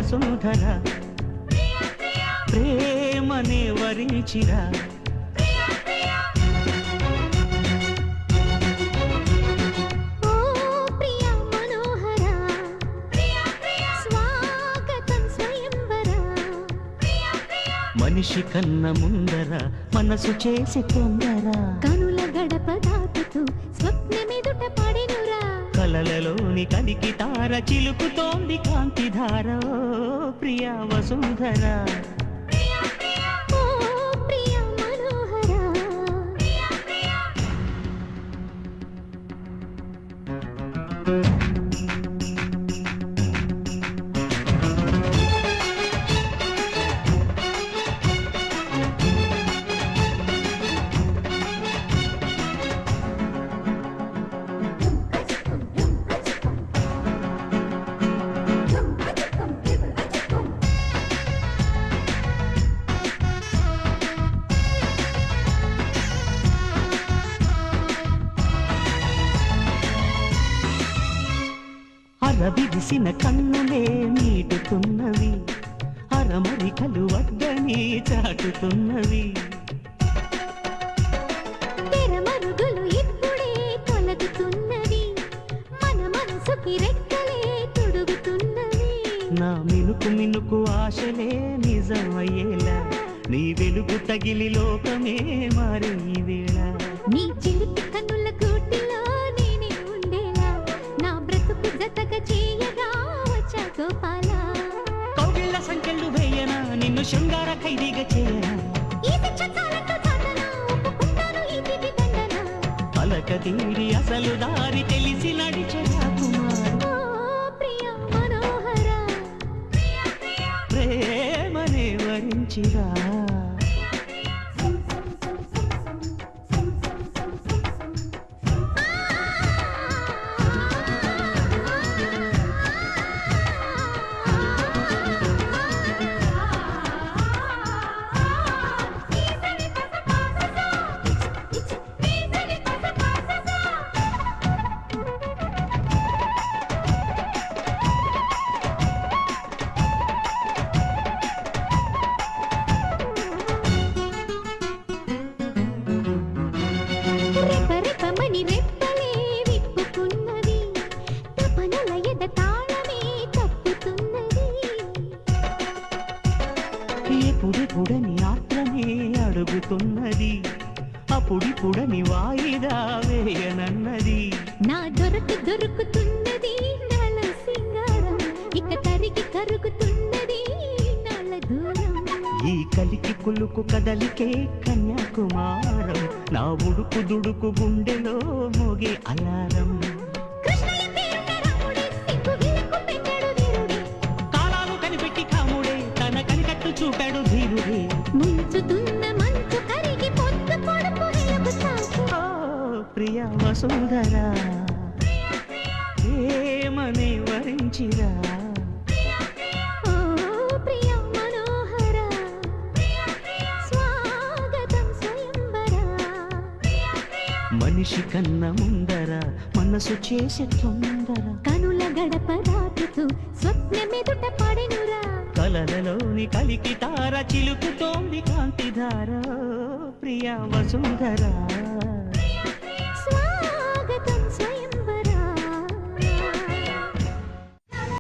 వసుంధర ప్రేమనే వరించిరా మనిషి కన్న ముందర మనసు చేసి తొందర కనుల గడప దాటుతూ స్వప్నమెదుట పడెనురా కలలలోని కలికి తార చిలుకుతోంది కాంతిధార ప్రియా వసుంధర అరవిరిసిన కన్నులే నీటుతున్నవి అరమరికలు వద్దని చాటుతున్నవి తెరమరుగులు ఇప్పుడే తొలగుతున్నవి మన మనసుకి రెక్కలే తొడుగుతున్నవి నా మినుకు మినుకు ఆశలే నిజమయ్యేలా నీ వెలుగు తగిలి లోకమే మారే వేళ నీ చిలిపి కన్నుల గూటిలో నేనే ఉండేలా నా బ్రతుకు జతగా చేయగా వచ్చా గోపాల కౌగిళ్ళ సంఖ్యలు వేయనా నిన్ను శృంగార ఖైదీగా చేయనా అలక తీరి అసలు దారి తెలిసి నడిచే కుమారు ప్రేమనే వరించిరా ఎప్పుడెప్పుడని ఆత్రమే అడుగుతున్నది అప్పుడిప్పుడని వాయిదా వేయనన్నది నా దొరుకుతున్నది నాల సింగారం ఇక తరిగి కరుగుతున్నది నాల దూరం ఈ కలికి కులుకు కదలికే కన్యాకుమారం నా ఉడుకు దుడుకు గుండెలో మోగే అలారం కాలాలు కనిపెట్టి కాముడే తన కనికట్టు చూపాడు ధీరుడే ముంచుతున్న మంచు కరిగి పొద్దు పొడుపు ప్రియా వసుంధర ప్రేమనే వరించిరా ప్రియా మనోహర స్వాగతం స్వయంవర మనిషి కన్న ముందర మనసు చేసే తొందర కనుల గడప దాటుతూ స్వప్నమెదుట పడెనురా కలలలోని కలికి తార చిలుకుతోంది కాంతిధార ప్రియా వసుంధర